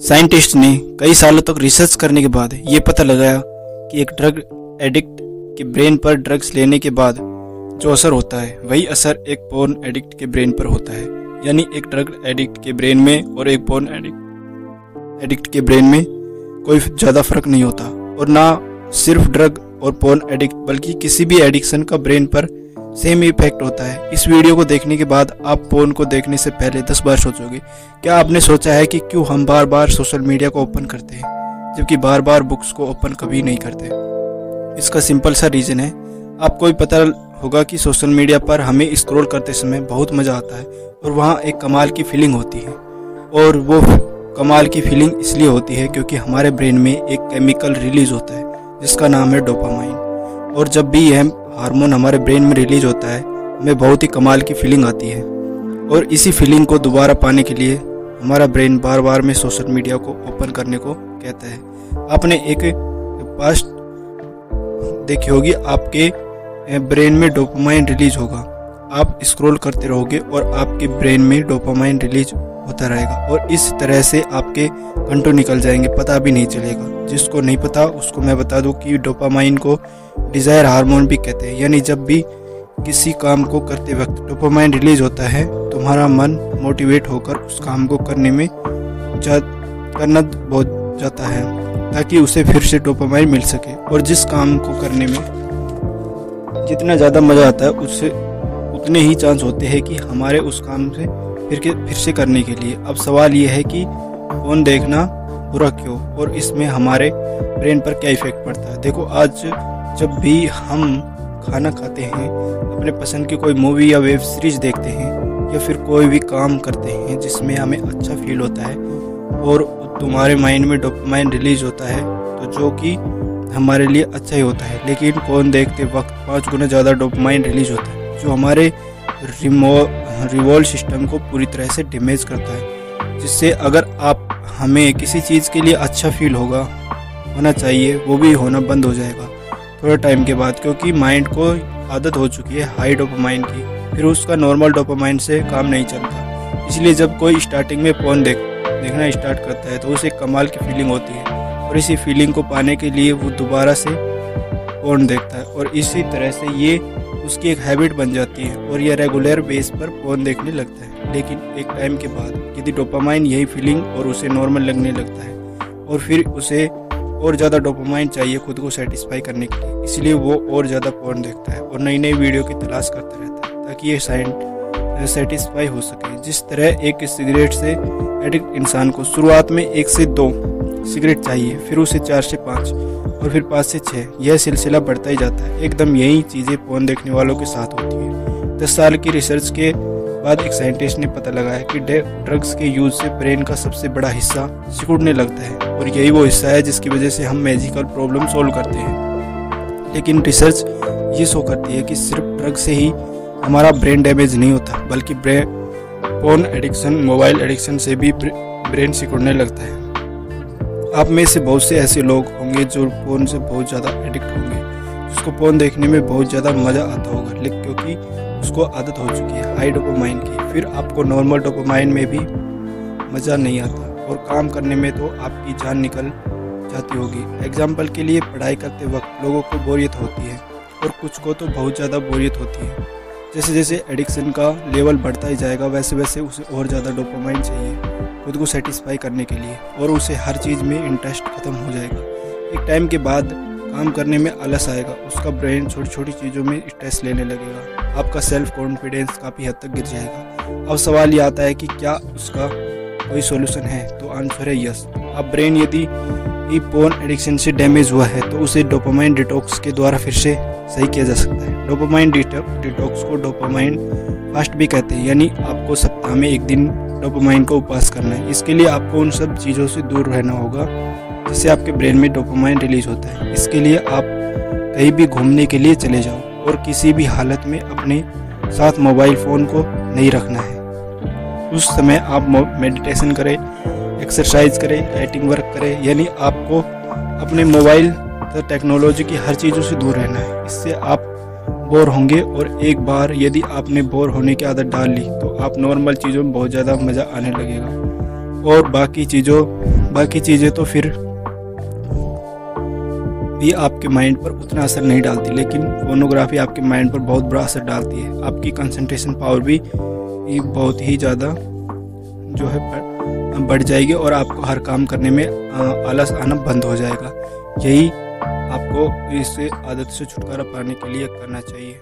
Scientist ने कई सालों तक रिसर्च करने के बाद ये पता लगाया कि एक ड्रग एडिक्ट के ब्रेन पर ड्रग्स लेने के बाद जो असर होता है वही असर एक पोर्न एडिक्ट के ब्रेन पर होता है। यानी एक ड्रग एडिक्ट के ब्रेन में और एक पोर्न एडिक्ट के ब्रेन में कोई ज़्यादा फर्क नहीं होता, और ना सिर्फ ड्रग और पोर्न एडिक्ट बल्कि किसी भी एडिक्शन का ब्रेन पर सेम इफेक्ट होता है। इस वीडियो को देखने के बाद आप पोर्न को देखने से पहले 10 बार सोचोगे। क्या आपने सोचा है कि क्यों हम बार बार सोशल मीडिया को ओपन करते हैं जबकि बार बार बुक्स को ओपन कभी नहीं करते? इसका सिंपल सा रीज़न है, आपको भी पता होगा कि सोशल मीडिया पर हमें स्क्रॉल करते समय बहुत मज़ा आता है और वहाँ एक कमाल की फीलिंग होती है, और वो कमाल की फीलिंग इसलिए होती है क्योंकि हमारे ब्रेन में एक केमिकल रिलीज होता है जिसका नाम है डोपामाइन। और जब भी यह हार्मोन हमारे ब्रेन में रिलीज होता है हमें बहुत ही कमाल की फीलिंग आती है, और इसी फीलिंग को दोबारा पाने के लिए हमारा ब्रेन बार बार में सोशल मीडिया को ओपन करने को कहता है। आपने एक पास्ट देखी होगी, आपके ब्रेन में डोपामाइन रिलीज होगा, आप स्क्रॉल करते रहोगे और आपके ब्रेन में डोपामाइन रिलीज होता रहेगा, और इस तरह से आपके घंटों निकल जाएंगे, पता भी नहीं चलेगा। जिसको नहीं पता उसको मैं बता दूं कि डोपामाइन को डिजायर हार्मोन भी कहते हैं। यानी जब भी किसी काम को करते वक्त डोपामाइन रिलीज होता है तुम्हारा मन मोटिवेट होकर उस काम को करने में करना बहुत जाता है ताकि उसे फिर से डोपामाइन मिल सके। और जिस काम को करने में जितना ज़्यादा मज़ा आता है उससे उतने ही चांस होते हैं कि हमारे उस काम से फिर से करने के लिए। अब सवाल ये है कि फोन देखना बुरा क्यों और इसमें हमारे ब्रेन पर क्या इफेक्ट पड़ता है। देखो, आज जब भी हम खाना खाते हैं, अपने पसंद की कोई मूवी या वेब सीरीज देखते हैं या फिर कोई भी काम करते हैं जिसमें हमें अच्छा फील होता है और तुम्हारे माइंड में डोपामाइन रिलीज होता है, तो जो कि हमारे लिए अच्छा ही होता है। लेकिन फोन देखते वक्त 5 गुना ज़्यादा डोपामाइन रिलीज होता है जो हमारे रिवॉल्व सिस्टम को पूरी तरह से डैमेज करता है, जिससे अगर आप हमें किसी चीज़ के लिए अच्छा फील होना चाहिए वो भी होना बंद हो जाएगा थोड़े टाइम के बाद, क्योंकि माइंड को आदत हो चुकी है हाई डोपामाइन की, फिर उसका नॉर्मल डोपामाइन से काम नहीं चलता। इसलिए जब कोई स्टार्टिंग में फोन देखना स्टार्ट करता है तो उसे कमाल की फीलिंग होती है, और इसी फीलिंग को पाने के लिए वो दोबारा से फोन देखता है, और इसी तरह से ये उसकी एक हैबिट बन जाती है और यह रेगुलर बेस पर फोन देखने लगता है। लेकिन एक टाइम के बाद यदि डोपामाइन यही फीलिंग और उसे नॉर्मल लगने लगता है और फिर उसे और ज़्यादा डोपामाइन चाहिए खुद को सेटिस्फाई करने के लिए, इसलिए वो और ज़्यादा फोन देखता है और नई नई वीडियो की तलाश करता रहता है ताकि ये सेटिस्फाई हो सके। जिस तरह एक सिगरेट से एडिक्ट इंसान को शुरुआत में 1 से 2 सिगरेट चाहिए, फिर उसे 4 से 5 और फिर 5 से 6, यह सिलसिला बढ़ता ही जाता है। एकदम यही चीज़ें फोन देखने वालों के साथ होती है। 10 साल की रिसर्च के बाद एक साइंटिस्ट ने पता लगाया कि ड्रग्स के यूज से ब्रेन का सबसे बड़ा हिस्सा सिकुड़ने लगता है, और यही वो हिस्सा है जिसकी वजह से हम मैजिकल प्रॉब्लम सॉल्व करते हैं। लेकिन रिसर्च ये शो करती है कि सिर्फ ड्रग से ही हमारा ब्रेन डैमेज नहीं होता, बल्कि फोन एडिक्शन, मोबाइल एडिक्शन से भी ब्रेन सिकुड़ने लगता है। आप में से बहुत से ऐसे लोग होंगे जो फोन से बहुत ज़्यादा एडिक्ट होंगे, जिसको फोन देखने में बहुत ज़्यादा मज़ा आता होगा, लेकिन क्योंकि उसको आदत हो चुकी है हाई डोपामाइन की। फिर आपको नॉर्मल डोपामाइन में भी मज़ा नहीं आता और काम करने में तो आपकी जान निकल जाती होगी। एग्जाम्पल के लिए, पढ़ाई करते वक्त लोगों को बोरियत होती है और कुछ को तो बहुत ज़्यादा बोरियत होती है। जैसे जैसे एडिक्शन का लेवल बढ़ता ही जाएगा वैसे वैसे उसे और ज़्यादा डोपामाइन चाहिए खुद को सेटिस्फाई करने के लिए, और उसे हर चीज़ में इंटरेस्ट खत्म हो जाएगा। एक टाइम के बाद काम करने में आलस आएगा, उसका ब्रेन छोटी छोटी चीज़ों में स्ट्रेस लेने लगेगा, आपका सेल्फ कॉन्फिडेंस काफ़ी हद तक गिर जाएगा। अब सवाल ये आता है कि क्या उसका कोई सॉल्यूशन है? तो आंसर है यस। अब ब्रेन यदि पोर्न एडिक्शन से डैमेज हुआ है तो उसे डोपामाइन डिटॉक्स के द्वारा फिर से सही किया जा सकता है। डोपामाइन डिटॉक्स को डोपामाइन फास्ट भी कहते हैं, यानी आपको सप्ताह में 1 दिन डोपामाइन को उपवास करना है। इसके लिए आपको उन सब चीज़ों से दूर रहना होगा जिससे आपके ब्रेन में डोपामाइन रिलीज होता है। इसके लिए आप कहीं भी घूमने के लिए चले जाओ और किसी भी हालत में अपने साथ मोबाइल फ़ोन को नहीं रखना है। उस समय आप मेडिटेशन करें, एक्सरसाइज करें, राइटिंग वर्क करें, यानी आपको अपने मोबाइल तो टेक्नोलॉजी की हर चीज़ों से दूर रहना है। इससे आप बोर होंगे, और एक बार यदि आपने बोर होने की आदत डाल ली तो आप नॉर्मल चीज़ों में बहुत ज़्यादा मज़ा आने लगेगा। और बाकी चीज़ें तो फिर भी आपके माइंड पर उतना असर नहीं डालती, लेकिन फोनोग्राफी आपके माइंड पर बहुत बुरा असर डालती है। आपकी कंसंट्रेशन पावर भी बहुत ही ज़्यादा जो है बढ़ जाएगी और आपको हर काम करने में आलस आना बंद हो जाएगा। यही आपको इस आदत से छुटकारा पाने के लिए करना चाहिए।